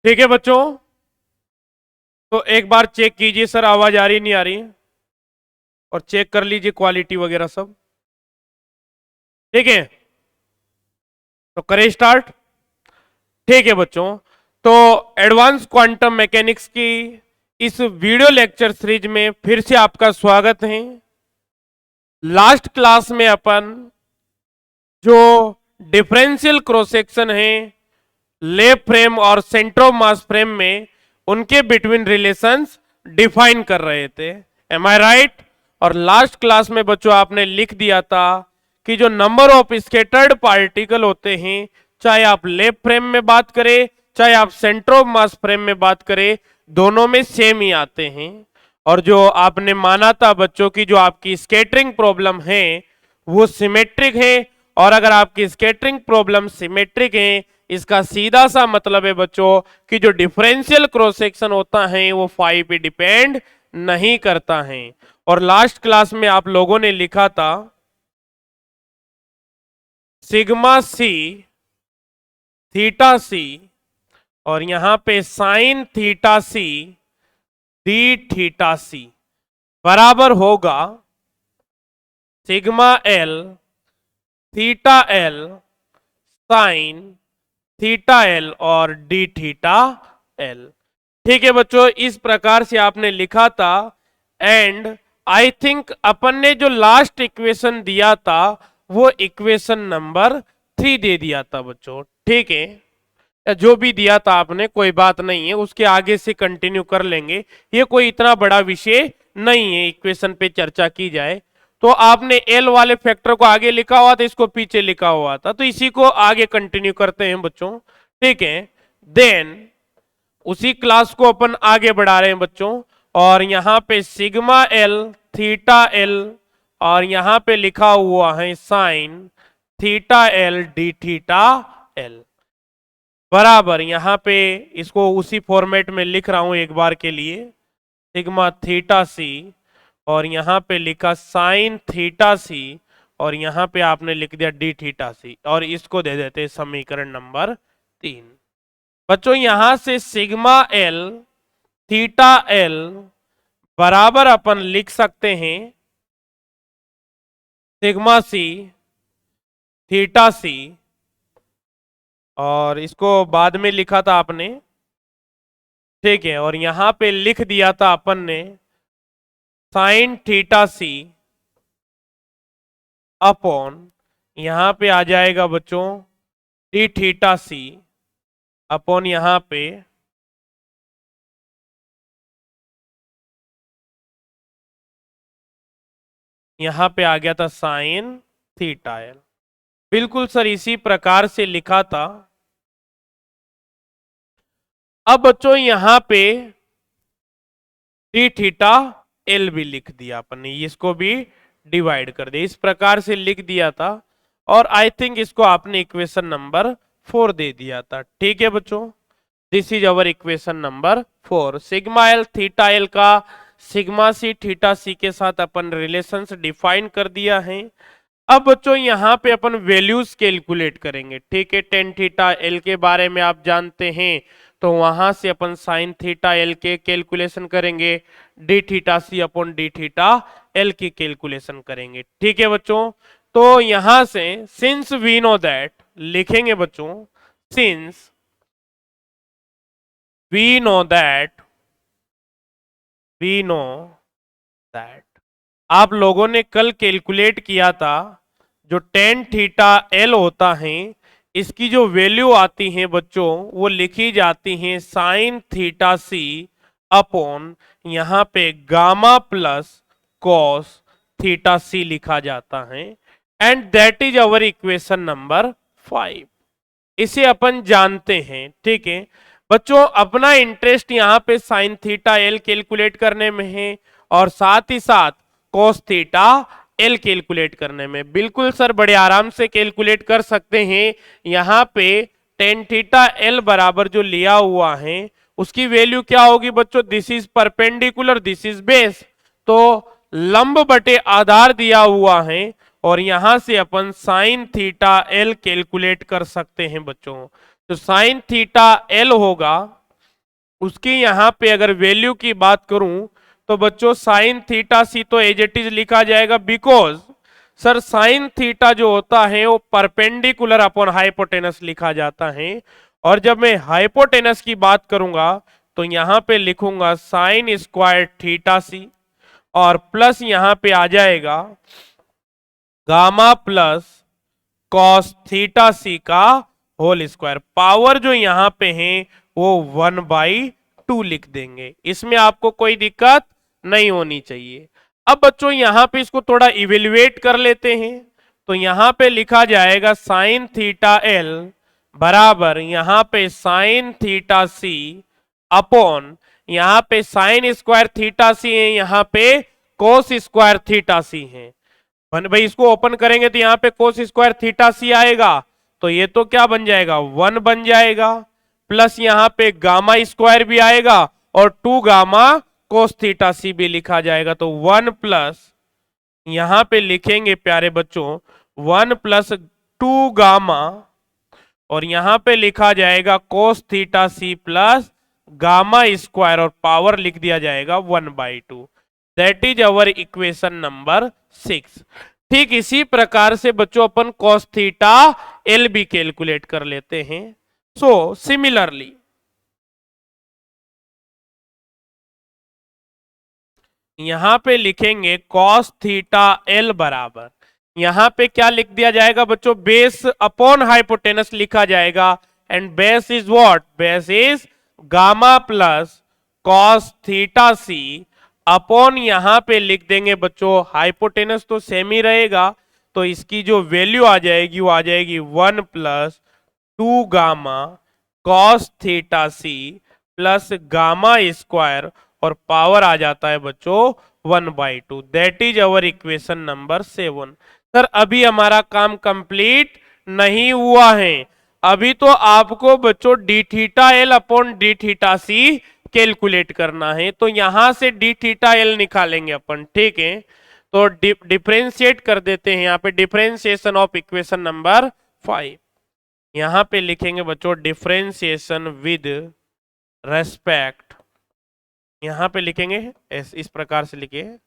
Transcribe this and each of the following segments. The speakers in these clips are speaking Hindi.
ठीक है बच्चों, तो एक बार चेक कीजिए सर आवाज आ रही नहीं आ रही है, और चेक कर लीजिए क्वालिटी वगैरह सब। ठीक है, तो करें स्टार्ट। ठीक है बच्चों, तो एडवांस क्वांटम मैकेनिक्स की इस वीडियो लेक्चर सीरीज में फिर से आपका स्वागत है। लास्ट क्लास में अपन जो डिफरेंशियल क्रॉस सेक्शन है लेफ्ट फ्रेम और सेंटर ऑफ मास फ्रेम में, उनके बिटवीन रिलेशंस डिफाइन कर रहे थे। एम आई राइट? और लास्ट क्लास में बच्चों आपने लिख दिया था कि जो नंबर ऑफ स्कैटर्ड पार्टिकल होते हैं, चाहे आप लेफ्ट फ्रेम में बात करें चाहे आप सेंटर ऑफ मास फ्रेम में बात करें, दोनों में सेम ही आते हैं। और जो आपने माना था बच्चों की जो आपकी स्कैटरिंग प्रॉब्लम है वो सिमेट्रिक है, और अगर आपकी स्कैटरिंग प्रॉब्लम सिमेट्रिक है इसका सीधा सा मतलब है बच्चों कि जो डिफरेंशियल क्रॉस सेक्शन होता है वो फाई पे डिपेंड नहीं करता है। और लास्ट क्लास में आप लोगों ने लिखा था सिग्मा सी थीटा सी, और यहां पे sine theta C D theta C बराबर होगा sigma L theta L sine theta L और डी थीटा एल। ठीक है बच्चों, इस प्रकार से आपने लिखा था। एंड आई थिंक अपन ने जो लास्ट इक्वेशन दिया था वो इक्वेशन नंबर 3 दे दिया था बच्चों। ठीक है, जो भी दिया था आपने कोई बात नहीं है, उसके आगे से कंटिन्यू कर लेंगे, ये कोई इतना बड़ा विषय नहीं है इक्वेशन पे चर्चा की जाए। तो आपने एल वाले फैक्टर को आगे लिखा हुआ था, इसको पीछे लिखा हुआ था, तो इसी को आगे कंटिन्यू करते हैं बच्चों। ठीक है, देन उसी क्लास को अपन आगे बढ़ा रहे हैं बच्चों, और यहां पे सिग्मा एल थीटा एल, और यहां पे लिखा हुआ है sine theta L D theta L बराबर, यहां पे इसको उसी फॉर्मेट में लिख रहा हूं एक बार के लिए, सिग्मा थीटा सी, और यहां पे लिखा साइन थीटा सी, और यहां पे आपने लिख दिया डी थीटा सी, और इसको दे देते समीकरण नंबर 3। बच्चों यहां से सिग्मा एल थीटा एल बराबर अपन लिख सकते हैं सिग्मा सी थीटा सी, और इसको बाद में लिखा था आपने। ठीक है, और यहां पे लिख दिया था अपन ने साइन थीटा सी अपॉन, यहां पे आ जाएगा बच्चों डी थीटा सी अपॉन, यहां पे आ गया था साइन थीटा एल। बिल्कुल सर इसी प्रकार से लिखा था। अब बच्चों यहां पे डी थीटा एल भी लिख दिया अपन ने, इसको भी डिवाइड कर दिया, इस प्रकार से लिख दिया था, और आई थिंक इसको आपने इक्वेशन नंबर 4 दे दिया था। ठीक है बच्चों, this is our equation number 4। Sigma L theta L का सिग्मा सी थीटा सी के साथ अपन रिलेशंस डिफाइन कर दिया है। अब बच्चों यहां पे अपन वैल्यूज कैलकुलेट करेंगे। ठीक है, टेन थीटा एल के बारे में आप जानते हैं, तो वहां से अपन साइन थीटा एल के कैलकुलेशन करेंगे, D theta C upon D theta L की कैलकुलेशन करेंगे। ठीक है बच्चों, तो यहां से सिंस वी नो दैट लिखेंगे बच्चों, सिंस वी नो दैट आप लोगों ने कल कैलकुलेट किया था जो टेन थीटा एल होता है, इसकी जो वैल्यू आती है बच्चों वो लिखी जाती है साइन थीटा सी अपॉन, यहां पे gamma plus cos theta C लिखा जाता है, and that is our equation number 5। इसे अपन जानते हैं। ठीक है बच्चों, अपना इंटरेस्ट यहां पे साइन थीटा एल कैलकुलेट करने में है, और साथ ही साथ कोस थीटा एल कैलकुलेट करने में। बिल्कुल सर बड़े आराम से कैलकुलेट कर सकते हैं। यहां पे टेन थीटा एल बराबर जो लिया हुआ है उसकी वैल्यू क्या होगी बच्चों, this is perpendicular this is base, तो लंब बटे आधार दिया हुआ है, और यहां से अपन साइन थीटा एल कैलकुलेट कर सकते हैं बच्चों। तो साइन थीटा एल होगा उसकी यहाँ पे अगर वैल्यू की बात करूं तो बच्चों साइन थीटा सी तो एज इट इज लिखा जाएगा, बिकॉज सर साइन थीटा जो होता है वो परपेंडिकुलर अपॉन हाइपोटेनस लिखा जाता है। और जब मैं हाइपोटेनस की बात करूंगा तो यहां पे लिखूंगा साइन स्क्वायर थीटा सी और प्लस यहां पे आ जाएगा gamma plus cos theta C का होल स्क्वायर। पावर जो यहां पे है वो 1/2 लिख देंगे, इसमें आपको कोई दिक्कत नहीं होनी चाहिए। अब बच्चों यहां पे इसको थोड़ा इवेल्युएट कर लेते हैं, तो यहां पे लिखा जाएगा साइन थीटा एल बराबर यहां पे साइन थीटा सी अपॉन यहां पे साइन स्क्वायर थीटा सी है, यहां पे कोस स्क्वायर थीटा सी है। भाई इसको ओपन करेंगे तो यहां पे कोस स्क्वायर थीटा सी आएगा, तो ये तो क्या बन जाएगा 1 बन जाएगा, प्लस यहां पे गामा स्क्वायर भी आएगा और 2 गामा कोस थीटा सी भी लिखा जाएगा। तो 1 प्लस यहां पे लिखेंगे प्यारे बच्चों 1 प्लस 2 गामा और यहां पे लिखा जाएगा cos theta C plus gamma square और पावर लिख दिया जाएगा 1/2। That is our equation number 6। ठीक इसी प्रकार से बच्चों अपन कॉस थीटा एल भी कैलकुलेट कर लेते हैं। सो सिमिलरली यहां पे लिखेंगे कॉस थीटा एल बराबर यहां पे क्या लिख दिया जाएगा बच्चों, बेस अपॉन हाइपोटेनस लिखा जाएगा and base is what, base is gamma plus cos theta C upon यहां पे लिख देंगे बच्चों हाइपोटेनस तो सेम ही रहेगा, तो इसकी जो वैल्यू आ जाएगी वो आ जाएगी 1 plus 2 gamma cos theta C plus gamma square और पावर आ जाता है बच्चों 1/2। That is our equation number 7। Sir अभी हमारा काम कंप्लीट नहीं हुआ है, अभी तो आपको बच्चों D theta L upon D theta C calculate करना है, तो यहां से डी थीटा एल निकालेंगे अपन, ठीक है। तो डिफरेंशिएट कर देते हैं, यहां पे डिफरेंशिएशन ऑफ इक्वेशन नंबर 5 यहां पे लिखेंगे बच्चों डिफरेंशिएशन विद रेस्पेक्ट, यहां पे लिखेंगे इस प्रकार से लिखिए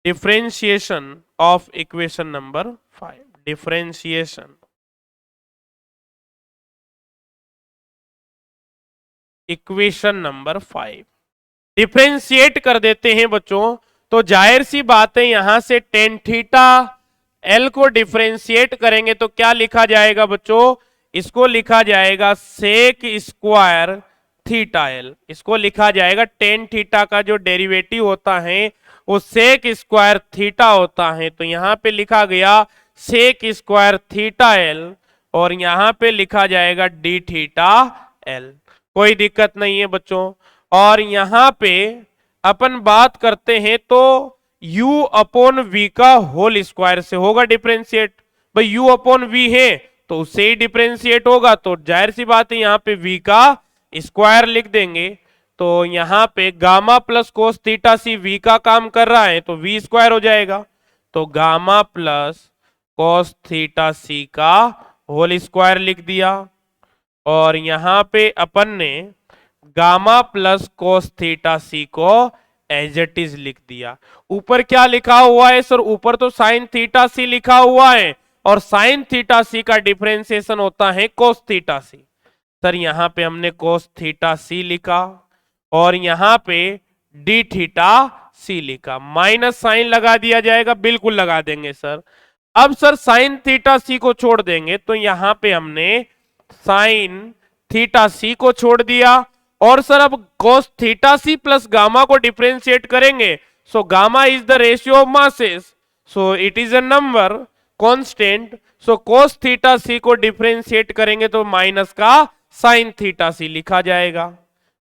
differentiation of equation number 5, differentiation equation number 5 differentiate कर देते हैं बच्चों, तो जाहिर सी बात है यहां से टेन थीटा एल को डिफरेंशिएट करेंगे तो क्या लिखा जाएगा बच्चों, इसको लिखा जाएगा सेक स्क्वायर थीटा एल, इसको लिखा जाएगा टेन थीटा का जो डेरिवेटिव होता है वो सेक स्क्वायर थीटा होता है, तो यहां पे लिखा गया सेक स्क्वायर थीटा एल और यहां पे लिखा जाएगा डी थीटा एल, कोई दिक्कत नहीं है बच्चों। और यहां पे अपन बात करते हैं तो u अपॉन v का होल स्क्वायर से होगा डिफरेंशिएट, भाई u अपॉन v है तो उससे ही डिफरेंशिएट होगा, तो जाहिर सी बात है यहां पे v का स्क्वायर लिख देंगे, तो यहां पे गामा प्लस कोस थीटा सी v का काम कर रहा है तो v स्क्वायर हो जाएगा, तो gamma plus cos theta C का होल स्क्वायर लिख दिया और यहां पे अपन ने gamma plus cos theta C को एज इट इज लिख दिया। ऊपर क्या लिखा हुआ है सर, ऊपर तो साइन थीटा सी लिखा हुआ है और साइन थीटा सी का डिफरेंशिएशन होता है कोस थीटा सी। सर यहां पे हमने कोस थीटा सी लिखा और यहां पे डी थीटा सी लिखा, माइनस साइन लगा दिया जाएगा, बिल्कुल लगा देंगे सर। अब सर साइन थीटा सी को छोड़ देंगे तो यहां पे हमने साइन थीटा सी को छोड़ दिया और सर अब cos theta C plus gamma को डिफरेंशिएट करेंगे, so gamma is the ratio of masses, so it is a number constant, so cos theta C को डिफरेंशिएट करेंगे तो माइनस का साइन थीटा सी लिखा जाएगा,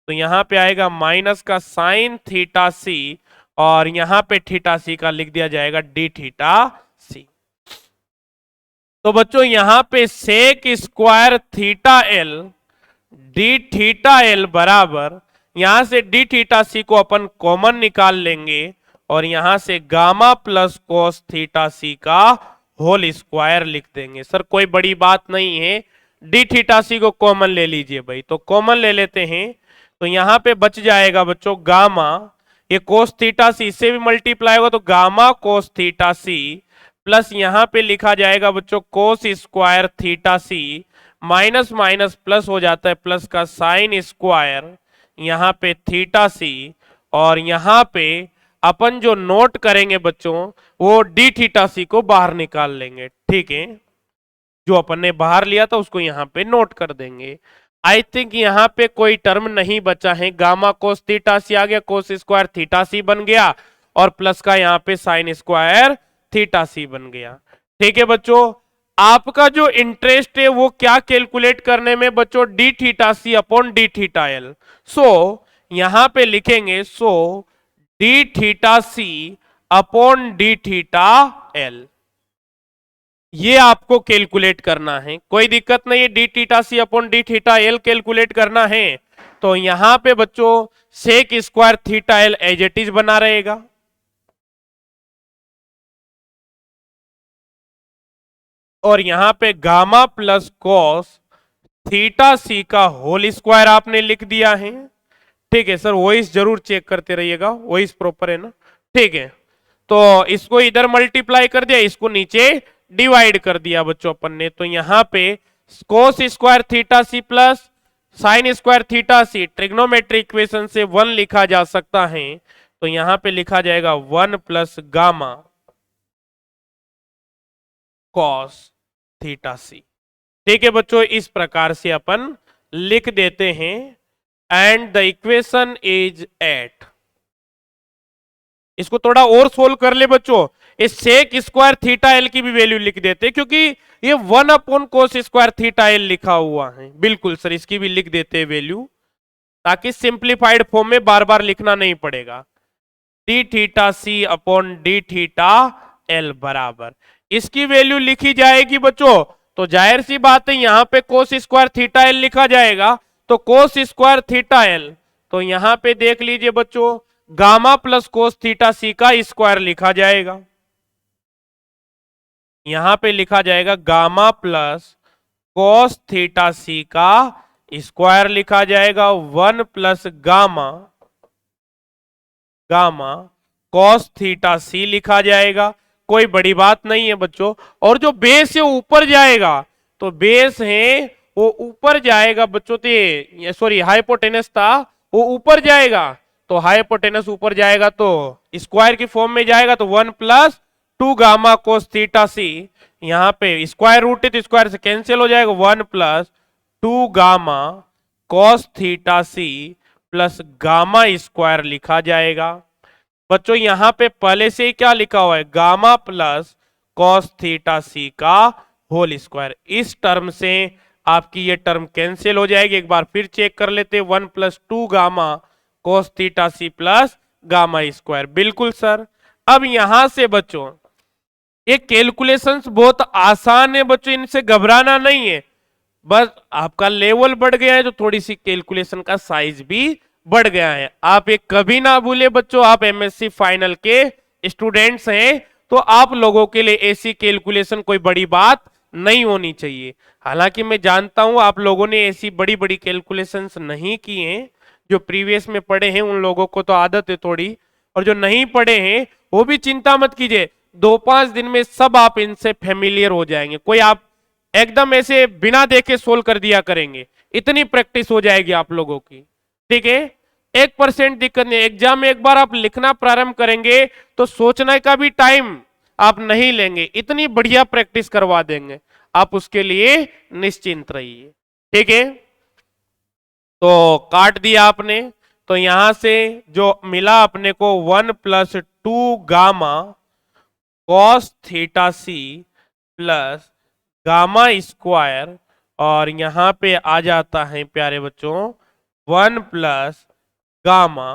तो यहां पे आएगा माइनस का साइन थीटा सी और यहां पे थीटा सी का लिख दिया जाएगा डी थीटा सी। तो बच्चों यहां पे sec square theta L D theta L बराबर यहां से डी थीटा सी को अपन कॉमन निकाल लेंगे और यहां से gamma plus cos theta C का होल स्क्वायर लिख देंगे। सर कोई बड़ी बात नहीं है, डी थीटा सी को कॉमन ले लीजिए भाई, तो कॉमन ले लेते हैं, तो यहां पे बच जाएगा बच्चों गामा, ये कोस थीटा सी इससे भी मल्टीप्लाई होगा तो gamma cos theta C, plus यहां पे लिखा जाएगा बच्चों कोस स्क्वायर थीटा सी, माइनस माइनस प्लस हो जाता है, प्लस का साइन स्क्वायर यहां पे थीटा सी, और यहां पे अपन जो नोट करेंगे बच्चों वो डी थीटा सी को बाहर निकाल लेंगे, ठीक है, जो अपन ने बाहर लिया था उसको यहां पे नोट कर देंगे। आई थिंक यहां पे कोई टर्म नहीं बचा है, गामा कोस थीटा सी आ गया, कोस स्क्वायर थीटा सी बन गया, और प्लस का यहां पे साइन स्क्वायर थीटा सी बन गया। ठीक है बच्चों, आपका जो इंटरेस्ट है वो क्या कैलकुलेट करने में बच्चों, D theta C upon D theta L. So यहां पे लिखेंगे so D theta C upon D theta L, ये आपको कैलकुलेट करना है, कोई दिक्कत नहीं है, D theta C upon D theta L calculate करना है। तो यहां पे बच्चों sec square theta L as it is बना रहेगा, और यहां पे gamma plus cos theta C का होल स्क्वायर आपने लिख दिया है। ठीक है सर, वॉइस जरूर चेक करते रहिएगा, वॉइस प्रॉपर है ना, ठीक है। तो इसको इधर मल्टीप्लाई कर दिया, इसको नीचे डिवाइड कर दिया बच्चों अपन ने, तो यहां पे cos square theta C plus sine square theta C trigonometric equation से 1 लिखा जा सकता है, तो यहां पे लिखा जाएगा 1 plus gamma cos theta C. ठीक है बच्चों, इस प्रकार से अपन लिख देते हैं, and the equation is eight. इसको थोड़ा और सोल्व कर ले बच्चों, इस सेक स्क्वायर थीटा एल की भी वैल्यू लिख देते, क्योंकि ये 1 अपॉन कोस स्क्वायर थीटा एल लिखा हुआ है। बिल्कुल सर, इसकी भी लिख देते हैं वैल्यू, ताकि सिंप्लीफाइड फॉर्म में बार बार लिखना नहीं पड़ेगा। D theta C upon D theta L बराबर, इसकी वैल्यू लिखी जाएगी बच्चों, तो जाहिर सी बात है यहां पे कोस स्क्वायर थीटा एल लिखा जाएगा, तो कोस स्क्वायर थीटा एल, तो यहां पे देख लीजिए बच्चों gamma plus cos theta C का स्क्वायर लिखा जाएगा, यहां पे लिखा जाएगा gamma plus cos theta C का स्क्वायर लिखा जाएगा, 1 plus gamma gamma cos theta C लिखा जाएगा, कोई बड़ी बात नहीं है बच्चों। और जो बेस है ऊपर जाएगा, तो बेस है वो ऊपर जाएगा बच्चों, तो सॉरी हाइपोटेनस था वो ऊपर जाएगा, तो हाइपोटेनस ऊपर जाएगा तो स्क्वायर की फॉर्म में जाएगा, तो 1 प्लस 2 गामा कोस थीटा सी, यहां पे स्क्वायर रूट है तो स्क्वायर से कैंसिल हो जाएगा, 1 plus 2 gamma cos theta C plus gamma square लिखा जाएगा। बच्चों यहां पे पहले से ही क्या लिखा हुआ है, gamma plus cos theta C का होल स्क्वायर, इस टर्म से आपकी ये टर्म कैंसिल हो जाएगी। एक बार फिर चेक कर लेते हैं, 1 plus 2 gamma cos theta C plus gamma square, बिल्कुल सर। अब यहां से बच्चों ये कैलकुलेशंस बहुत आसान है बच्चों, इनसे घबराना नहीं है, बस आपका लेवल बढ़ गया है तो थोड़ी सी कैलकुलेशन का साइज भी बढ़ गया है। आप ये कभी ना भूले बच्चों, आप एमएससी फाइनल के स्टूडेंट्स हैं, तो आप लोगों के लिए ऐसी कैलकुलेशन कोई बड़ी बात नहीं होनी चाहिए। हालांकि मैं जानता हूं आप लोगों ने ऐसी बड़ी बड़ी कैलकुलेशंस नहीं की हैं, जो प्रीवियस में पढ़े हैं उन लोगों को तो आदत है थोड़ी, और जो नहीं पढ़े हैं वो भी चिंता मत कीजिए, 2-5 दिन में सब आप इनसे फेमिलियर हो जाएंगे। कोई आप एकदम ऐसे बिना देखे सोल्व कर दिया करेंगे, इतनी प्रैक्टिस हो जाएगी आप लोगों की, ठीक है। 1% दिक्कत नहीं, एग्जाम में एक बार आप लिखना प्रारंभ करेंगे तो सोचने का भी टाइम आप नहीं लेंगे, इतनी बढ़िया प्रैक्टिस करवा देंगे, आप उसके लिए निश्चिंत रहिए, ठीक है। तो काट दिया आपने, तो यहां से जो मिला अपने को 1 plus 2 gamma cos theta C plus gamma square, और यहां पे आ जाता है प्यारे बच्चों 1 plus gamma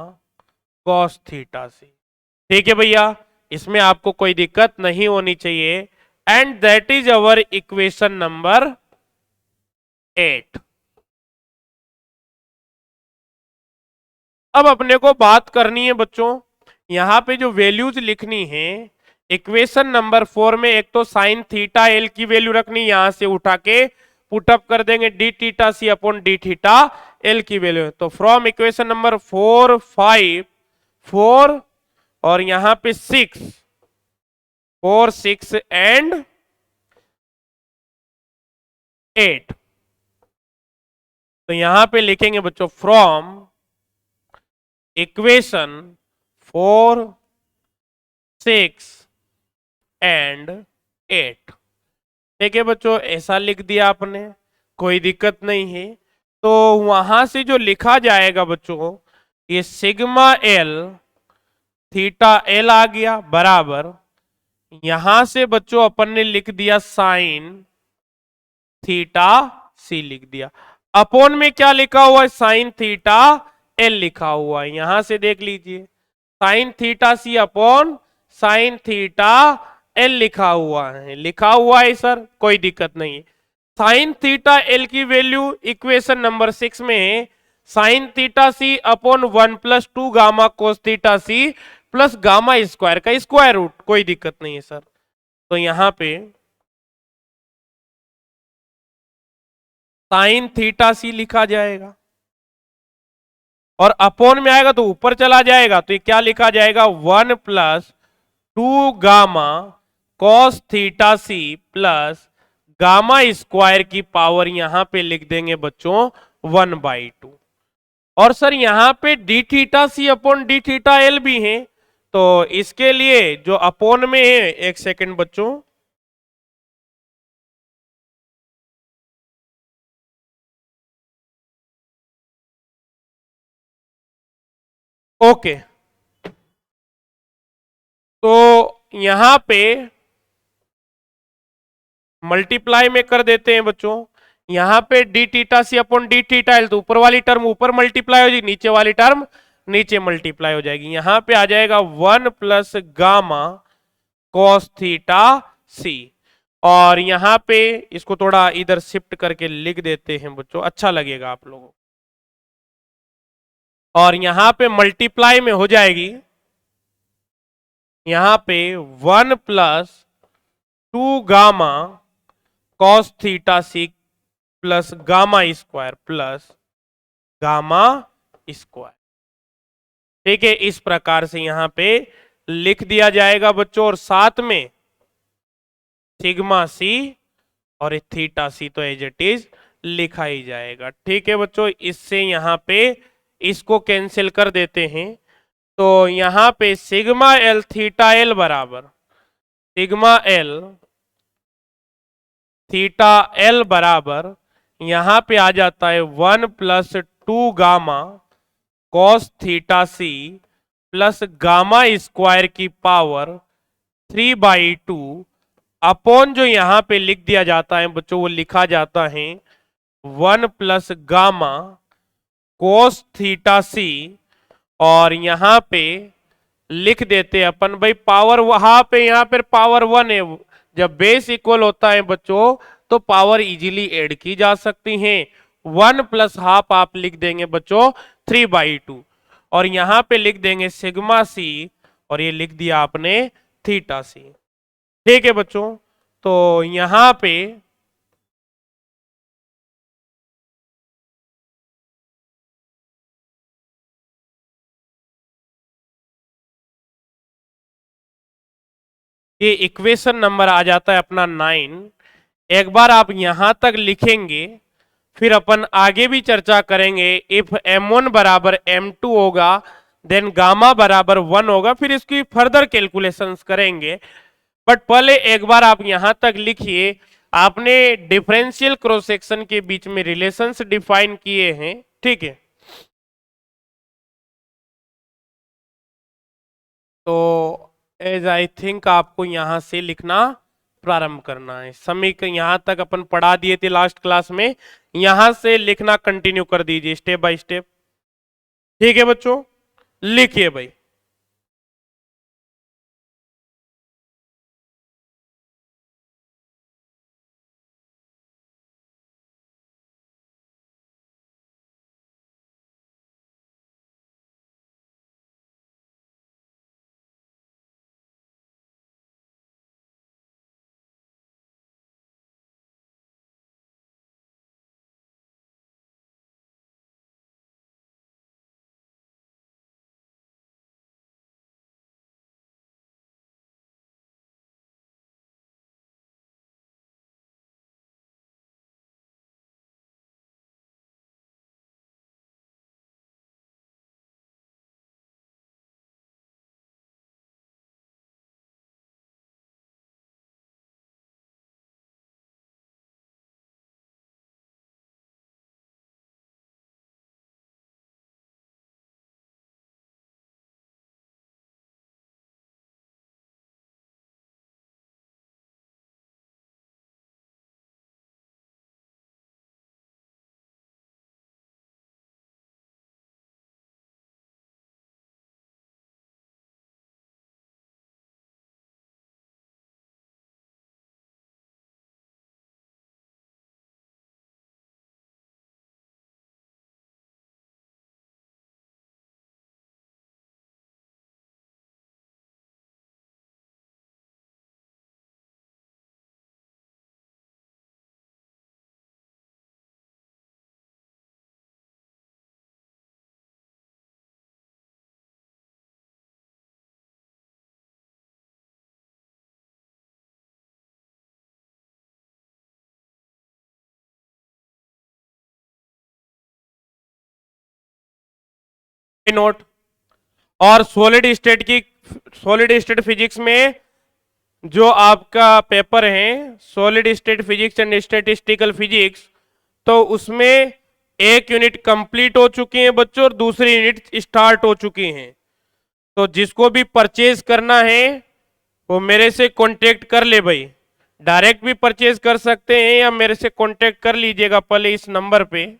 cos theta C. ठीक है भैया, इसमें आपको कोई दिक्कत नहीं होनी चाहिए, and that is our equation number 8। अब अपने को बात करनी है बच्चों, यहां पे जो वैल्यूज लिखनी है इक्वेशन नंबर 4 में, एक तो साइन थीटा एल की वैल्यू रखनी, यहां से उठा के पुटअप कर देंगे D theta C upon D theta L की वैल्यू। तो फ्रॉम इक्वेशन नंबर 4, 5, 4 और यहां पे 6, 4, 6 एंड 8। तो यहां पे लिखेंगे बच्चों फ्रॉम इक्वेशन 4, 6 एंड 8। ठीक है बच्चों, ऐसा लिख दिया आपने, कोई दिक्कत नहीं है। तो वहां से जो लिखा जाएगा बच्चों, ये सिग्मा एल थीटा एल आ गया बराबर, यहां से बच्चों अपन ने लिख दिया साइन थीटा सी लिख दिया। अपोन में क्या लिखा हुआ है, साइन थीटा एल लिखा हुआ है, यहां से देख लीजिए sine theta C upon sine theta L लिखा हुआ है सर, कोई दिक्कत नहीं है। साइन थीटा एल की वैल्यू इक्वेशन नंबर 6 में है sine theta C upon 1+2 gamma cos theta C plus gamma square का स्क्वायर रूट, कोई दिक्कत नहीं है सर। तो यहां पे साइन थीटा सी लिखा जाएगा और अपोन में आएगा तो ऊपर चला जाएगा, तो ये क्या लिखा जाएगा 1+2 gamma cos theta C plus gamma square की पावर यहां पे लिख देंगे बच्चों 1/2। और सर यहां पे D theta C upon D theta L भी है, तो इसके लिए जो अपोन में है, एक सेकंड बच्चों, ओके। तो यहां पे मल्टीप्लाई में कर देते हैं बच्चों, यहां पे D theta C upon D theta L, तो ऊपर वाली टर्म ऊपर मल्टीप्लाई हो जाएगी, नीचे वाली टर्म नीचे मल्टीप्लाई हो जाएगी। यहां पे आ जाएगा 1+ गामा कॉस थीटा सी, और यहां पे इसको थोड़ा इधर शिफ्ट करके लिख देते हैं बच्चों, अच्छा लगेगा आप लोगों को। और यहां पे मल्टीप्लाई में हो जाएगी, यहां पे 1+2 gamma cos theta C plus gamma square plus gamma square. ठीक है, इस प्रकार से यहां पे लिख दिया जाएगा बच्चों, और साथ में सिग्मा सी और थीटा सी तो एज इट इज लिखा ही जाएगा। ठीक है बच्चों, इससे यहां पे इसको कैंसिल कर देते हैं, तो यहां पे सिग्मा एल थीटा एल बराबर सिग्मा एल थीटा एल बराबर यहां पे आ जाता है 1+2 gamma cos theta C plus gamma square की पावर 3/2 अपॉन जो यहां पे लिख दिया जाता है बच्चों, वो लिखा जाता है 1+ गामा कोस थीटा सी, और यहां पे लिख देते हैं अपन भाई पावर, वहां पे यहां पर पावर 1 है, जब बेस इक्वल होता है बच्चों तो पावर इजीली ऐड की जा सकती है। 1+½ आप लिख देंगे बच्चों 3/2, और यहां पे लिख देंगे सिग्मा सी, और ये लिख दिया आपने थीटा सी। ठीक है बच्चों, तो यहां पे ये इक्वेशन नंबर आ जाता है अपना 9। एक बार आप यहां तक लिखेंगे, फिर अपन आगे भी चर्चा करेंगे। इफ m1 बराबर m2 होगा, देन गामा बराबर 1 होगा, फिर इसकी फर्दर कैलकुलेशंस करेंगे। बट पहले एक बार आप यहां तक लिखिए, आपने डिफरेंशियल क्रॉस सेक्शन के बीच में रिलेशंस डिफाइन किए हैं। ठीक है, तो एज आई थिंक आपको यहां से लिखना प्रारंभ करना है। समीकरण यहां तक अपन पढ़ा दिए थे लास्ट क्लास में, यहां से लिखना कंटिन्यू कर दीजिए स्टेप बाय स्टेप। ठीक है बच्चों, लिखिए भाई। नोट। और सॉलिड स्टेट फिजिक्स में जो आपका पेपर है solid state physics and statistical physics, तो उसमें एक यूनिट कंप्लीट हो चुकी है बच्चों और दूसरी यूनिट स्टार्ट हो चुकी हैं। तो जिसको भी परचेज करना है वो मेरे से कांटेक्ट कर ले भाई। डायरेक्ट भी परचेज कर सकते हैं या मेरे से कांटेक्ट कर लीजिएगा पहले इस नंबर पे।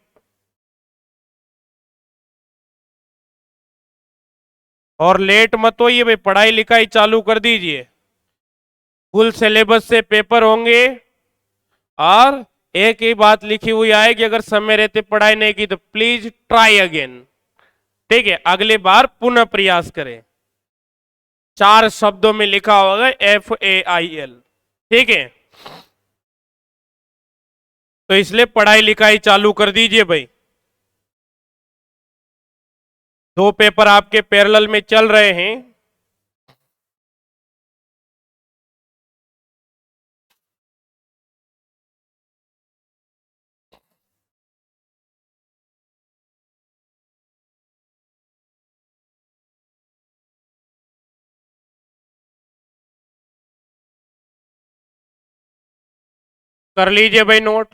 और लेट मत होइए भाई, पढ़ाई लिखाई चालू कर दीजिए। फुल सिलेबस से पेपर होंगे और एक ही बात लिखी हुई आएगी, अगर समय रहते पढ़ाई नहीं की तो प्लीज ट्राई अगेन। ठीक है, अगली बार पुनः प्रयास करें। 4 शब्दों में लिखा होगा FAIL। ठीक है, तो इसलिए पढ़ाई लिखाई चालू कर दीजिए भाई। 2 पेपर आपके पैरेलल में चल रहे हैं। कर लीजिए भाई नोट।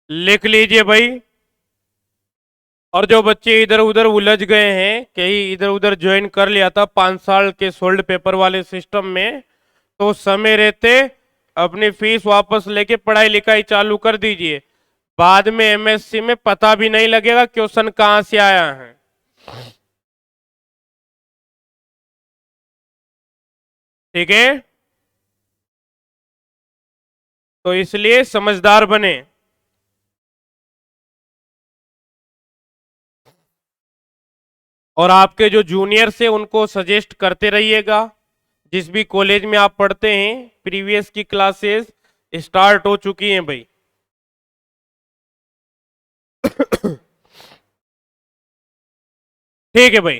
लिख लीजिए भाई। और जो बच्चे इधर उधर उलझ गए हैं, कहीं इधर उधर ज्वाइन कर लिया था 5 साल के सोल्ड पेपर वाले सिस्टम में, तो समय रहते अपनी फीस वापस लेके पढ़ाई लिखाई चालू कर दीजिए। बाद में MSc में पता भी नहीं लगेगा क्वेश्चन कहां से आया है। ठीक है, तो इसलिए समझदार बने। और आपके जो जूनियर से उनको सजेस्ट करते रहिएगा। जिस भी कॉलेज में आप पढ़ते हैं प्रीवियस की क्लासेस स्टार्ट हो चुकी हैं भाई। ठीक है भाई,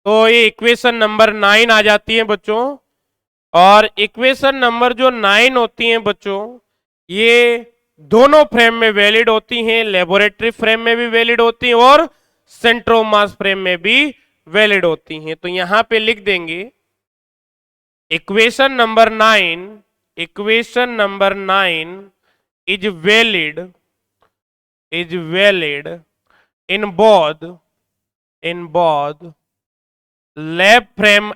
तो ये इक्वेशन नंबर 9 आ जाती है बच्चों। और इक्वेशन नंबर जो 9 होती हैं बच्चों, ये दोनों फ्रेम में वैलिड होती हैं, लेबोरेटरी फ्रेम में भी वैलिड होती हैं और सेंट्रोमास फ्रेम में भी वैलिड होती हैं। तो यहां पे लिख देंगे equation number 9 is valid in both left frame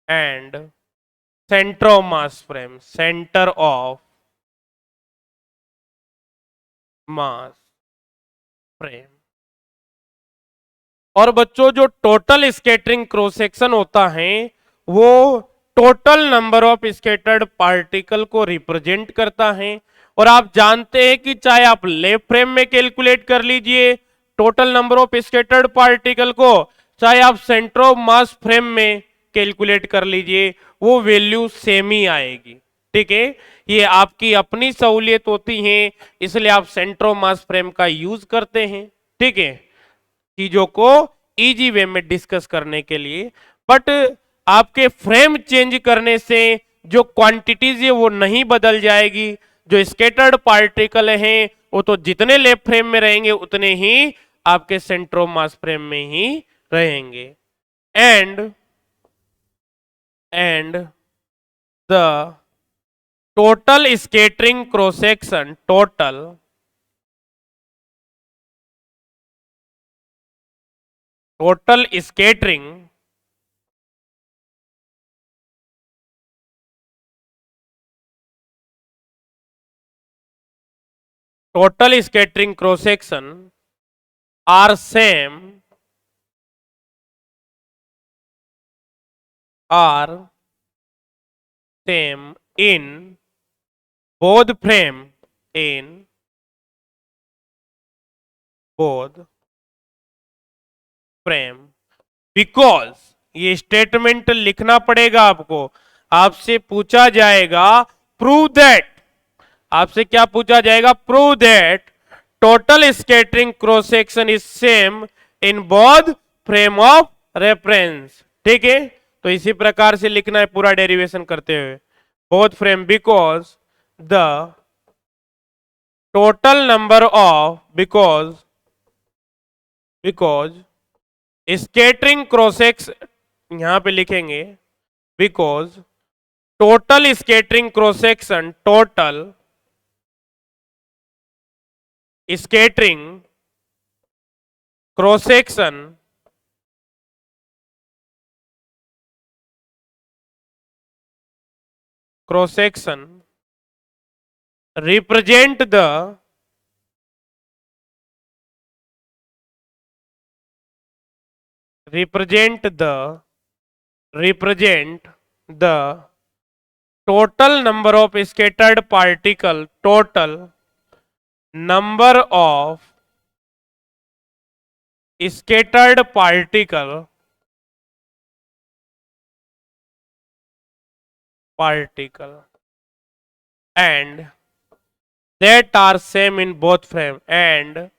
and centromass frame, center of mass frame। और बच्चों जो टोटल स्कैटरिंग क्रॉस सेक्शन होता है वो total number of scattered particle को रिप्रेजेंट करता है। और आप जानते हैं कि चाहे आप लेफ्ट फ्रेम में कैलकुलेट कर लीजिए total number of scattered particle को, चाहे आप सेंटर ऑफ मास फ्रेम में कैलकुलेट कर लीजिए, वो वैल्यू सेम ही आएगी। ठीक है, ये आपकी अपनी सहूलियत होती है, इसलिए आप सेंटर ऑफ मास फ्रेम का यूज करते हैं। ठीक है, चीजों को इजी वे में डिस्कस करने के लिए। बट आपके फ्रेम चेंज करने से जो क्वांटिटीज है वो नहीं बदल जाएगी। जो स्कैटर्ड पार्टिकल हैं वो तो जितने लेफ्ट फ्रेम में रहेंगे उतने ही आपके सेंटर ऑफ मास फ्रेम में ही रहेंगे। And the total scattering cross section total scattering cross section are same in both frame in both frame because, ये स्टेटमेंट लिखना पड़ेगा आपको। आपसे पूछा जाएगा प्रूव दैट, आपसे क्या पूछा जाएगा, prove that total scattering cross section is same in both frame of reference. ठीक है, तो इसी प्रकार से लिखना है पूरा डेरिवेशन करते हुए। Both frame because the total number of because scattering cross section, यहां पे लिखेंगे because total scattering cross section, total scattering cross section represent the total number of scattered particle, total number of scattered particle and that are same in both frame, and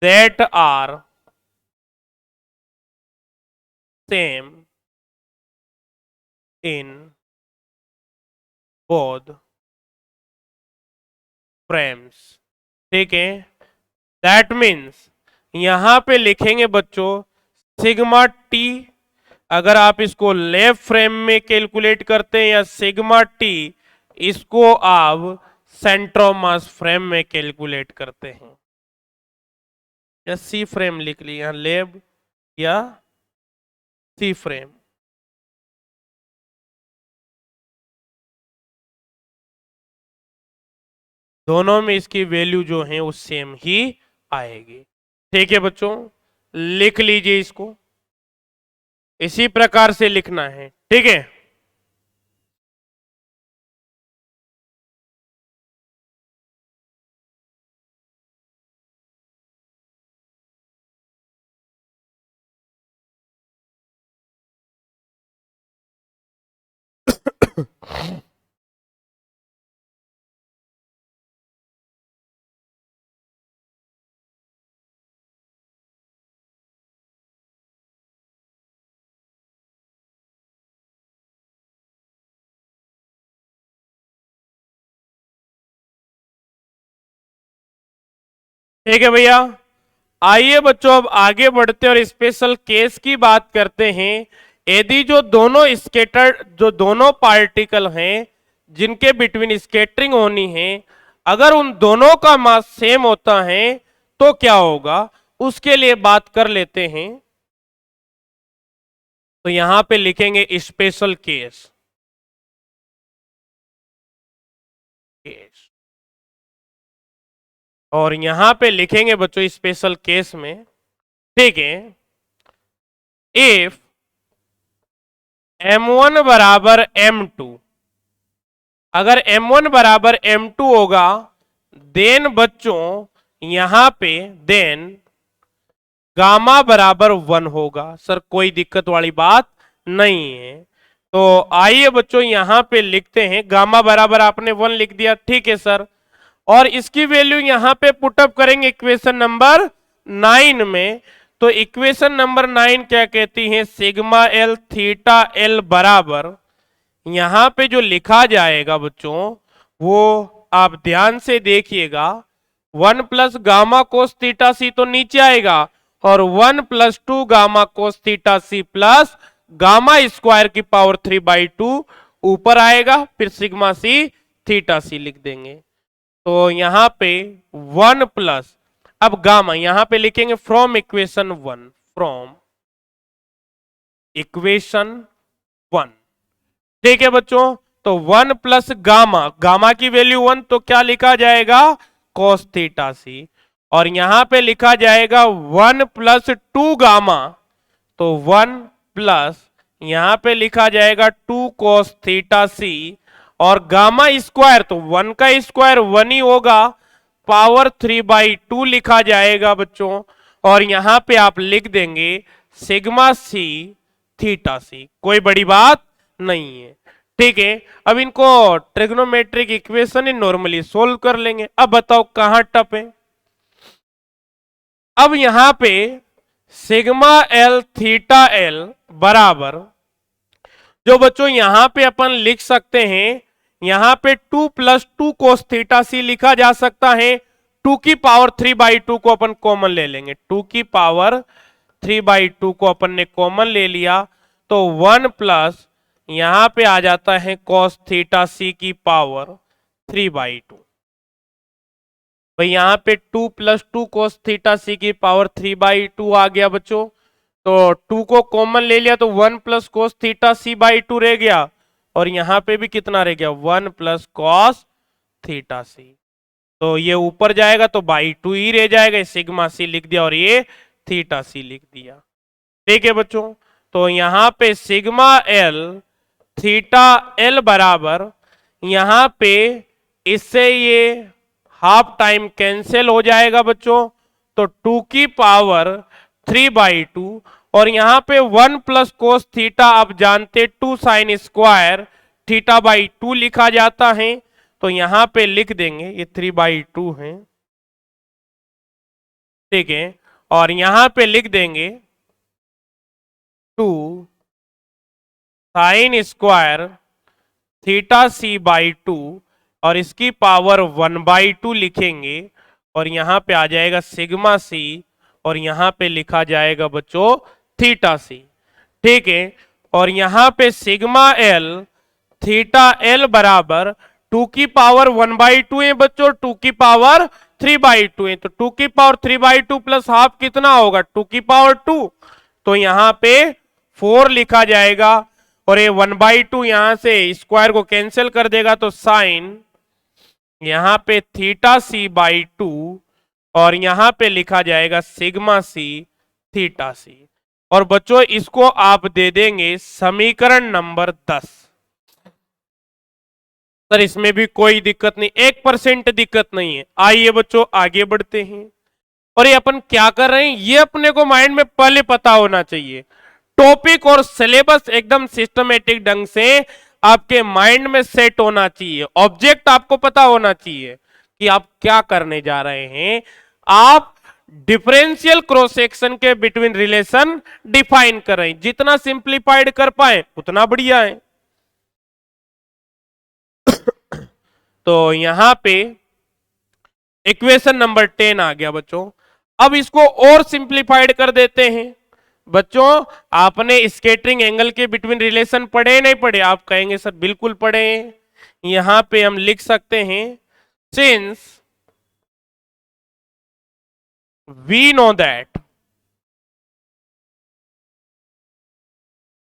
that are same in both frames। ठीक है, दैट मीन्स यहां पे लिखेंगे बच्चों सिग्मा टी, अगर आप इसको लेफ्ट फ्रेम में कैलकुलेट करते हैं, या सिग्मा टी इसको आप सेंटर ऑफ मास फ्रेम में कैलकुलेट करते हैं, या सी फ्रेम लिख लिया, लेब या सी फ्रेम, दोनों में इसकी वैल्यू जो है वो सेम ही आएगी। ठीक है बच्चों, लिख लीजिए इसको, इसी प्रकार से लिखना है। ठीक है, ठीक है भैया, आइए बच्चों अब आगे बढ़ते और स्पेशल केस की बात करते हैं। यदि जो दोनों पार्टिकल हैं जिनके बिटवीन स्कैटरिंग होनी है, अगर उन दोनों का मास सेम होता है तो क्या होगा, उसके लिए बात कर लेते हैं। तो यहां पे लिखेंगे स्पेशल केस, और यहां पे लिखेंगे बच्चों स्पेशल केस में, ठीक है, इफ m1 बराबर m2, अगर m1 बराबर m2 होगा, देन बच्चों यहां पे देन गामा बराबर 1 होगा। सर कोई दिक्कत वाली बात नहीं है। तो आइए बच्चों यहां पे लिखते हैं, गामा बराबर आपने 1 लिख दिया, ठीक है सर, और इसकी वैल्यू यहां पे पुटअप करेंगे इक्वेशन नंबर 9 में। तो इक्वेशन नंबर 9 क्या कहती है, सिग्मा एल थीटा एल बराबर, यहां पे जो लिखा जाएगा बच्चों वो आप ध्यान से देखिएगा, 1 plus gamma cos theta C तो नीचे आएगा, और 1 plus 2 gamma cos theta C plus gamma square की पावर 3/2 ऊपर आएगा, फिर सिग्मा सी थीटा सी लिख देंगे। तो यहां पे 1 प्लस, अब गामा यहां पे लिखेंगे फ्रॉम इक्वेशन 1, फ्रॉम इक्वेशन 1, ठीक है बच्चों। तो 1 प्लस गामा, गामा की वैल्यू 1, तो क्या लिखा जाएगा, cos थीटा सी, और यहां पे लिखा जाएगा 1 प्लस 2 गामा, तो 1 प्लस यहां पे लिखा जाएगा 2 cos थीटा सी, और गामा स्क्वायर तो 1 का स्क्वायर 1 ही होगा, पावर 3/2 लिखा जाएगा बच्चों। और यहां पे आप लिख देंगे सिग्मा सी थीटा सी, कोई बड़ी बात नहीं है। ठीक है, अब इनको ट्रिग्नोमेट्रिक इक्वेशन नॉर्मली सोल्व कर लेंगे। अब बताओ कहां टप है। अब यहां पे सिग्मा एल थीटा एल बराबर, जो बच्चों यहां पे अपन लिख सकते हैं, यहां पे 2 + 2 कोस थीटा सी लिखा जा सकता है। 2 की पावर 3/2 को अपन कॉमन ले लेंगे, 2 की पावर 3/2 को अपन ने कॉमन ले लिया, तो 1 प्लस यहां पे आ जाता है कॉस थीटा सी की पावर 3/2। भाई यहां पे 2 + 2 कोस थीटा सी की पावर 3/2 आ गया बच्चों। तो 2 को कॉमन ले लिया तो 1 plus cos theta C by 2 रह गया, और यहां पे भी कितना रह गया 1 प्लस कॉस थीटा सी। तो ये ऊपर जाएगा तो बाई 2 ही रह जाएगा, सिग्मा सी लिख दिया और ये थीटा सी लिख दिया। ठीक है बच्चों, तो यहां पे सिग्मा एल थीटा एल बराबर, यहां पे इससे ये हाफ टाइम कैंसिल हो जाएगा बच्चों, तो 2 की पावर 3/2, और यहां पे 1 प्लस कोस थीटा आप जानते 2 साइन स्क्वायर थीटा/2 लिखा जाता है। तो यहां पे लिख देंगे ये 3/2 है। ठीक है, और यहां पे लिख देंगे 2 साइन स्क्वायर थीटा c/2, और इसकी पावर 1/2 लिखेंगे, और यहां पे आ जाएगा सिग्मा सी, और यहां पे लिखा जाएगा बच्चों थीटा सी। ठीक है, और यहां पे सिग्मा एल थीटा एल बराबर 2 की पावर 1/2 है बच्चों, 2 की पावर 3/2 है, तो 2 की पावर 3/2 प्लस हाफ कितना होगा 2 की पावर 2, तो यहां पे 4 लिखा जाएगा, और ये 1/2 यहां से स्क्वायर को कैंसिल कर देगा, तो साइन यहां पे θc/2, और यहां पे लिखा जाएगा सिग्मा सी थीटा सी। और बच्चों इसको आप दे देंगे समीकरण नंबर 10। सर इसमें भी कोई दिक्कत नहीं, 1% दिक्कत नहीं है। आइए बच्चों आगे बढ़ते हैं, और ये अपन क्या कर रहे हैं ये अपने को माइंड में पहले पता होना चाहिए। टॉपिक और सिलेबस एकदम सिस्टमेटिक ढंग से आपके माइंड में सेट होना चाहिए। ऑब्जेक्ट आपको पता होना चाहिए कि आप क्या करने जा रहे हैं। आप डिफरेंशियल क्रॉस सेक्शन के बिटवीन रिलेशन डिफाइन कर रहे हैं, जितना सिंप्लीफाइड कर पाए उतना बढ़िया है। तो यहां पे इक्वेशन नंबर 10 आ गया बच्चों। अब इसको और सिंप्लीफाइड कर देते हैं। बच्चों आपने स्केटरिंग एंगल के बिटवीन रिलेशन पढ़े नहीं पढ़े, आप कहेंगे सर बिल्कुल पढ़े हैं। यहां पे हम लिख सकते हैं since we know that,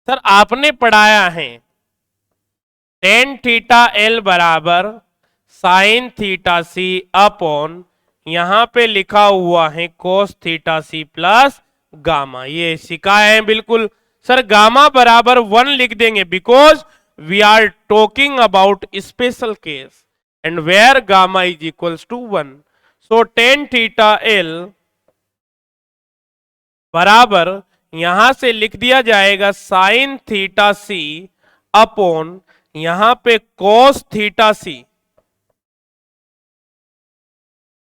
sir आपने पढ़ाया है टेन थीटा एल बराबर साइन थीटा सी अपॉन, यहां पे लिखा हुआ है cos theta C plus gamma, ये सिखाए हैं बिल्कुल। सर गामा बराबर 1 लिख देंगे, because we are talking about special case and where gamma is equals to 1। So tan theta L बराबर यहां से लिख दिया जाएगा साइन थीटा सी अपॉन, यहां पे कोस थीटा सी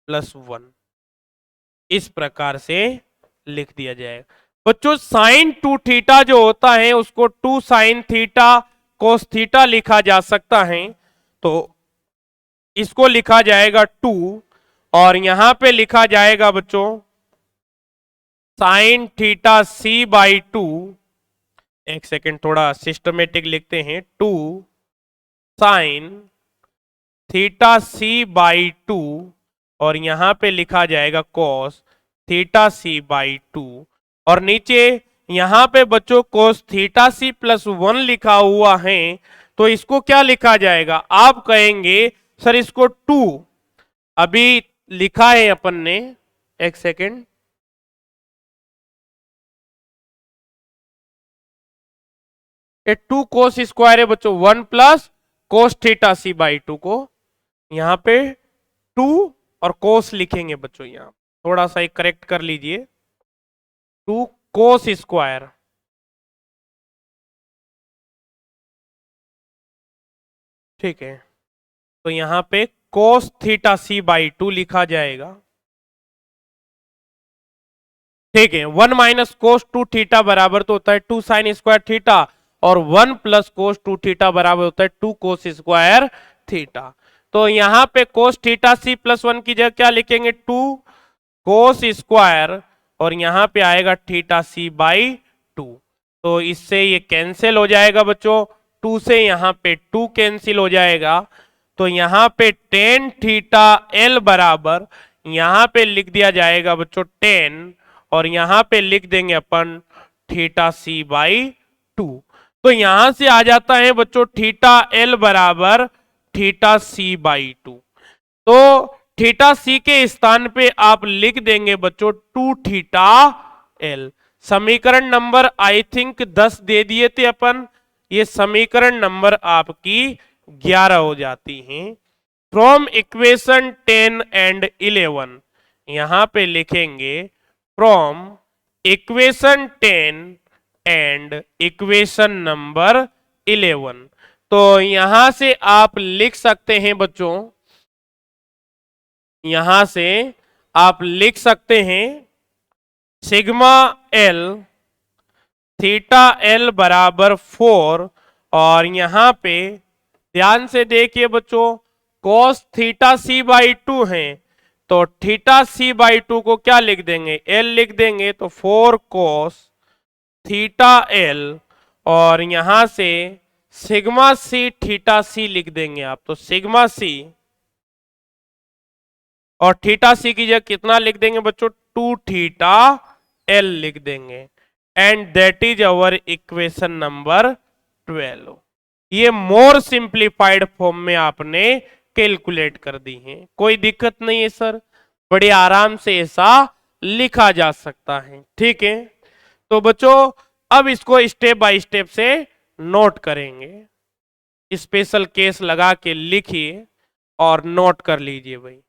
प्लस 1, इस प्रकार से लिख दिया जाएगा। बच्चों साइन 2 थीटा जो होता है उसको 2 साइन थीटा कोस थीटा लिखा जा सकता है, तो इसको लिखा जाएगा 2, और यहां पे लिखा जाएगा बच्चों साइन थीटा c/2, एक सेकेंड थोड़ा सिस्टमेटिक लिखते हैं, 2 साइन थीटा c/2, और यहां पे लिखा जाएगा कॉस थीटा c/2, और नीचे यहां पे बच्चों कोस थीटा सी प्लस 1 लिखा हुआ है, तो इसको क्या लिखा जाएगा, आप कहेंगे सर इसको 2 अभी लिखा है अपन ने, एक सेकेंड, ये 2 कोस स्क्वायर है बच्चों, 1 plus cos theta C by two को यहां पे 2 और कोस लिखेंगे बच्चों, यहां थोड़ा सा एक करेक्ट कर लीजिए, 2 कोस स्क्वायर, ठीक है। तो यहां पे cos theta C by two लिखा जाएगा, ठीक है। 1 माइनस कोस 2 थीटा बराबर तो होता है 2 साइन स्क्वायर थीटा, और 1 प्लस कोस 2 थीटा बराबर होता है 2 कोस स्क्वायर थीटा। तो यहां पे कोस थीटा सी प्लस 1 की जगह क्या लिखेंगे, 2 कोस स्क्वायर, और यहां पे आएगा थीटा सी बाई 2। तो इससे ये कैंसिल हो जाएगा बच्चों, 2 से यहां पे 2 कैंसिल हो जाएगा। तो यहां पे टेन थीटा एल बराबर यहां पे लिख दिया जाएगा बच्चों 10, और यहां पे लिख देंगे अपन थीटा सी बाई 2। तो यहां से आ जाता है बच्चों थीटा एल बराबर थीटा सी बाई 2। तो थीटा सी के स्थान पे आप लिख देंगे बच्चों 2 थीटा एल। समीकरण नंबर आई थिंक 10 दे दिए थे अपन, ये समीकरण नंबर आपकी 11 हो जाती हैं। फ्रॉम इक्वेशन 10 एंड 11 यहां पे लिखेंगे from equation 10 and equation number 11। तो यहां से आप लिख सकते हैं बच्चों, यहां से आप लिख सकते हैं सिग्मा एल थीटा एल बराबर 4, और यहां पे ध्यान से देखिए बच्चों cos थीटा सी बाई 2 है, तो थीटा सी बाई 2 को क्या लिख देंगे, एल लिख देंगे, तो 4 cos थीटा एल, और यहां से सिग्मा सी थीटा सी लिख देंगे आप, तो सिग्मा सी और थीटा सी की जगह कितना लिख देंगे बच्चों, 2 थीटा एल लिख देंगे, and that is our equation number 12। ये मोर सिंप्लीफाइड फॉर्म में आपने कैलकुलेट कर दी है, कोई दिक्कत नहीं है सर, बड़े आराम से ऐसा लिखा जा सकता है, ठीक है। तो बच्चों अब इसको स्टेप बाय स्टेप से नोट करेंगे, स्पेशल केस लगा के लिखिए और नोट कर लीजिए भाई।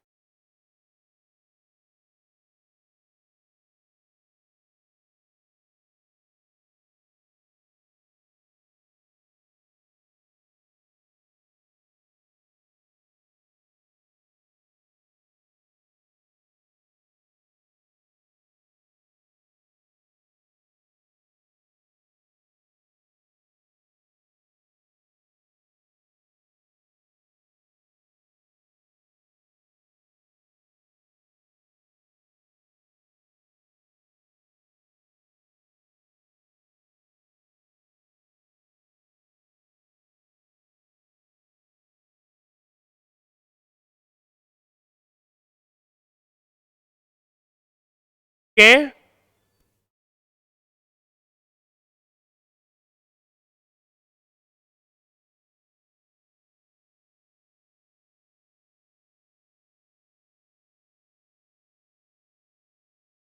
के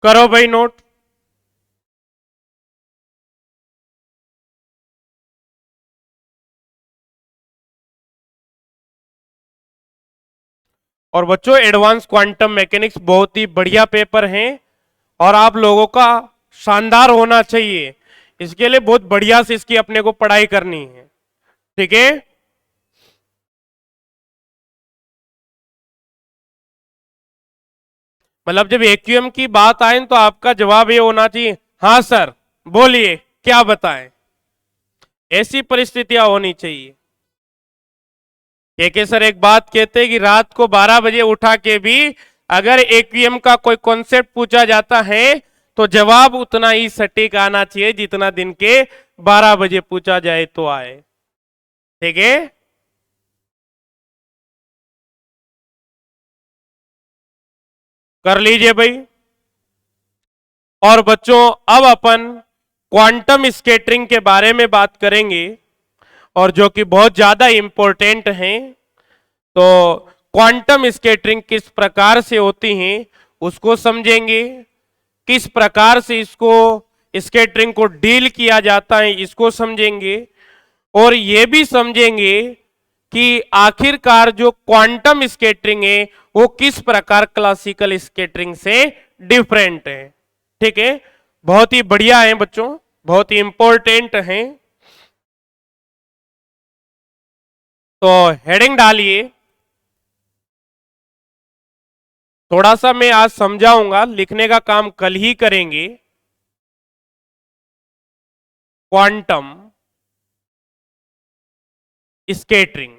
करो भाई नोट। और बच्चों एडवांस क्वांटम मैकेनिक्स बहुत ही बढ़िया पेपर है, और आप लोगों का शानदार होना चाहिए, इसके लिए बहुत बढ़िया से इसकी अपने को पढ़ाई करनी है, ठीक है। मतलब जब एक्यूएम की बात आए तो आपका जवाब ये होना चाहिए, हाँ सर बोलिए क्या बताएं, ऐसी परिस्थितियां होनी चाहिए। के सर एक बात कहते हैं कि रात को 12 बजे उठा के भी अगर एक्यूएम का कोई कॉन्सेप्ट पूछा जाता है तो जवाब उतना ही सटीक आना चाहिए जितना दिन के 12 बजे पूछा जाए तो आए, ठीक है। कर लीजिए भाई। और बच्चों अब अपन क्वांटम स्कैटरिंग के बारे में बात करेंगे, और जो कि बहुत ज्यादा इंपॉर्टेंट है। तो क्वांटम स्कैटरिंग किस प्रकार से होती है उसको समझेंगे, किस प्रकार से इसको स्कैटरिंग को डील किया जाता है इसको समझेंगे, और ये भी समझेंगे कि आखिरकार जो क्वांटम स्कैटरिंग है वो किस प्रकार क्लासिकल स्कैटरिंग से डिफरेंट है। ठीक है, बहुत ही बढ़िया है बच्चों, बहुत ही इंपॉर्टेंट है। तो हेडिंग डालिए। थोड़ा सा मैं आज समझाऊंगा, लिखने का काम कल ही करेंगे। Quantum scattering.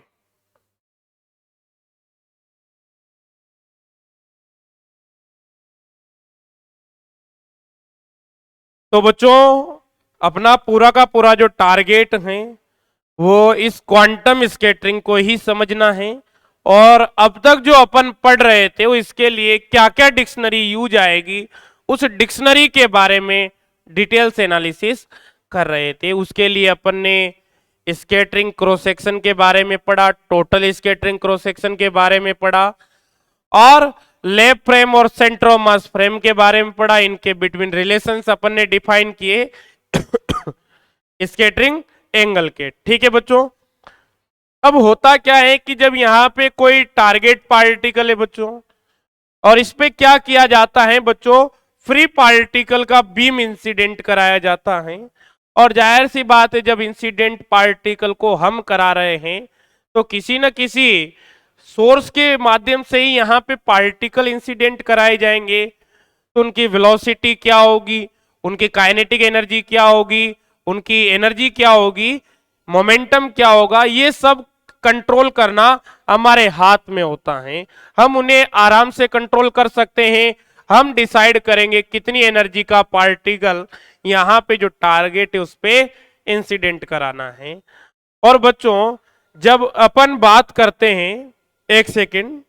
तो बच्चों अपना पूरा का पूरा जो टारगेट है वो इस क्वांटम स्कैटरिंग को ही समझना है। और अब तक जो अपन पढ़ रहे थे वो इसके लिए क्या क्या डिक्शनरी यूज आएगी उस डिक्शनरी के बारे में डिटेल्स एनालिसिस कर रहे थे। उसके लिए अपन ने स्कैटरिंग क्रॉस सेक्शन के बारे में पढ़ा, टोटल स्कैटरिंग क्रॉस सेक्शन के बारे में पढ़ा, और लेब फ्रेम और सेंट्रोमास फ्रेम के बारे में पढ़ा। इनके बिटवीन रिलेशंस अपन ने डिफाइन किए स्कैटरिंग एंगल के। ठीक है बच्चों, अब होता क्या है कि जब यहां पे कोई टारगेट पार्टिकल है बच्चों, और इस पे क्या किया जाता है बच्चों, फ्री पार्टिकल का बीम इंसिडेंट कराया जाता है। और जाहिर सी बात है जब इंसिडेंट पार्टिकल को हम करा रहे हैं तो किसी न किसी सोर्स के माध्यम से ही यहाँ पे पार्टिकल इंसिडेंट कराए जाएंगे। तो उनकी वेलोसिटी क्या होगी, उनकी काइनेटिक एनर्जी क्या होगी, उनकी एनर्जी क्या होगी, मोमेंटम क्या होगा, ये सब कंट्रोल करना हमारे हाथ में होता है। हम उन्हें आराम से कंट्रोल कर सकते हैं। हम डिसाइड करेंगे कितनी एनर्जी का पार्टिकल यहाँ पे जो टारगेट है उस पे इंसिडेंट कराना है। और बच्चों जब अपन बात करते हैं, एक सेकेंड,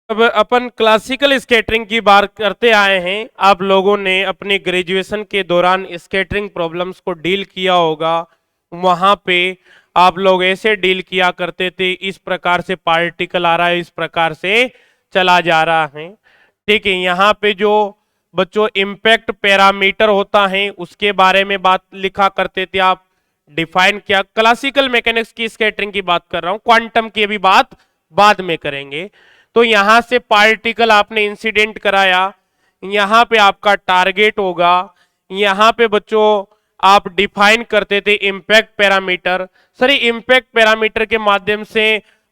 अब अपन क्लासिकल स्केटरिंग की बात करते आए हैं। आप लोगों ने अपने ग्रेजुएशन के दौरान स्केटरिंग प्रॉब्लम्स को डील किया होगा। वहां पे आप लोग ऐसे डील किया करते थे, इस प्रकार से पार्टिकल आ रहा है, इस प्रकार से चला जा रहा है। ठीक है, यहाँ पे जो बच्चों इम्पैक्ट पैरामीटर होता है उसके बारे में बात लिखा करते थे आप, डिफाइन किया। क्लासिकल मैकेनिक्स की स्केटरिंग की बात कर रहा हूं, क्वांटम की अभी बात बाद में करेंगे। तो यहां से पार्टिकल आपने इंसिडेंट कराया, यहां पे आपका टारगेट होगा। यहां पे बच्चों आप डिफाइन करते थे impact parameter. Sir impact parameter के माध्यम से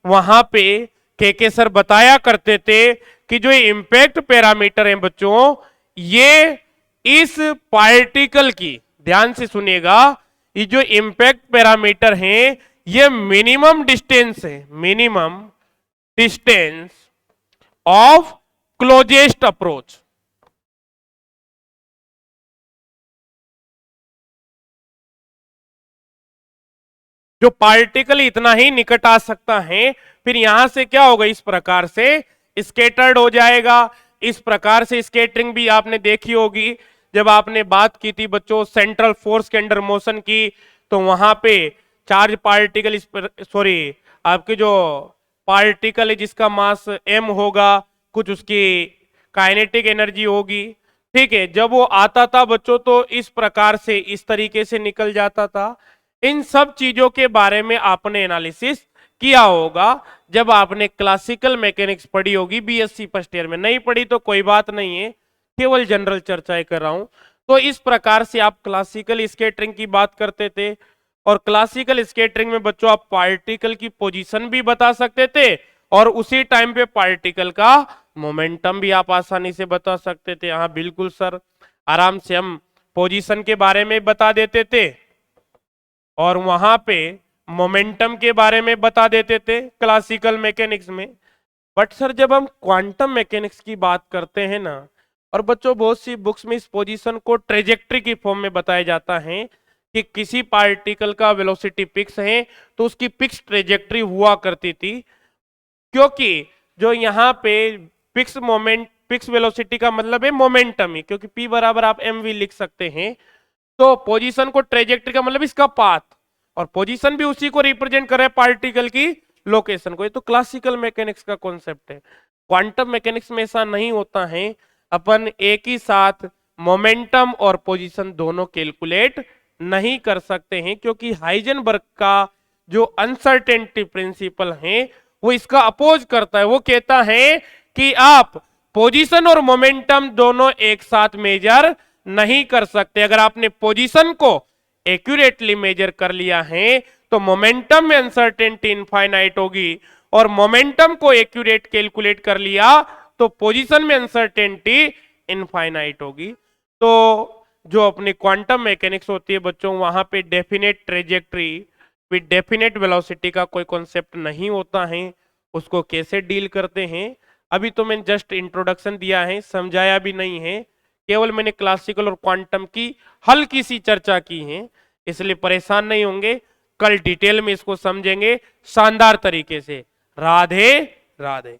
वहां पे के सर बताया करते थे कि जो इंपैक्ट पैरामीटर है बच्चों, ये इस पार्टिकल की, ध्यान से सुनिएगा, ये जो इंपैक्ट पैरामीटर है ये मिनिमम डिस्टेंस है, minimum distance of closest approach. जो पार्टिकल इतना ही निकट आ सकता है, फिर यहां से क्या होगा, इस प्रकार से स्केटर्ड हो जाएगा। इस प्रकार से स्केटरिंग भी आपने देखी होगी जब आपने बात की थी बच्चों सेंट्रल फोर्स के अंडर मोशन की। तो वहां पे चार्ज पार्टिकल, सॉरी, आपके जो पार्टिकल है जिसका मास m होगा, कुछ उसकी काइनेटिक एनर्जी होगी। ठीक है, जब वो आता था बच्चों तो इस प्रकार से इस तरीके से निकल जाता था। इन सब चीजों के बारे में आपने एनालिसिस किया होगा जब आपने क्लासिकल मैकेनिक्स पढ़ी होगी बीएससी फर्स्ट ईयर में। नहीं पढ़ी तो कोई बात नहीं है, केवल जनरल चर्चाएं कर रहा हूं। तो इस प्रकार से आप क्लासिकल स्केटरिंग की बात करते थे। और क्लासिकल स्केटरिंग में बच्चों आप पार्टिकल की पोजीशन भी बता सकते थे और उसी टाइम पे पार्टिकल का मोमेंटम भी आप आसानी से बता सकते थे। हाँ बिल्कुल सर, आराम से हम पोजीशन के बारे में बता देते थे और वहां पे मोमेंटम के बारे में बता देते थे क्लासिकल मैकेनिक्स में। बट सर जब हम क्वांटम मैकेनिक्स की बात करते हैं ना, और बच्चों बहुत सी बुक्स में इस पोजीशन को ट्रेजेक्ट्री की फॉर्म में बताया जाता है कि किसी पार्टिकल का वेलोसिटी पिक्स है तो उसकी पिक्स ट्रेजेक्ट्री हुआ करती थी। क्योंकि जो यहाँ पे पिक्स मोमेंट, पिक्स वेलोसिटी का मतलब है मोमेंटम ही, क्योंकि p बराबर आप mv लिख सकते हैं। तो पोजीशन को ट्रेजेक्ट्री का मतलब इसका पाथ, और पोजीशन भी उसी को रिप्रेजेंट कर रहा है पार्टिकल की लोकेशन को। ये तो क्लासिकल मैकेनिक्स का कॉन्सेप्ट है। क्वांटम मैकेनिक्स में ऐसा नहीं होता है, अपन एक ही साथ मोमेंटम और पोजीशन दोनों कैलकुलेट नहीं कर सकते हैं, क्योंकि हाइजेनबर्ग का जो अनसर्टेनिटी प्रिंसिपल है वो इसका अपोज करता है। वो कहता है कि आप पोजीशन और मोमेंटम दोनों एक साथ मेजर नहीं कर सकते। अगर आपने पोजीशन को एक्यूरेटली मेजर कर लिया है तो मोमेंटम में अनसर्टेनिटी इनफाइनाइट होगी, और मोमेंटम को एक्यूरेट कैलकुलेट कर लिया तो पोजीशन में अनसर्टेनिटी इनफाइनाइट होगी। तो जो अपनी क्वांटम मैकेनिक्स होती है बच्चों, वहां पे definite trajectory with definite velocity का कोई कॉन्सेप्ट नहीं होता है। उसको कैसे डील करते हैं अभी तो मैंने जस्ट इंट्रोडक्शन दिया है, समझाया भी नहीं है, केवल मैंने क्लासिकल और क्वांटम की हल्की सी चर्चा की है, इसलिए परेशान नहीं होंगे। कल डिटेल में इसको समझेंगे शानदार तरीके से। राधे राधे।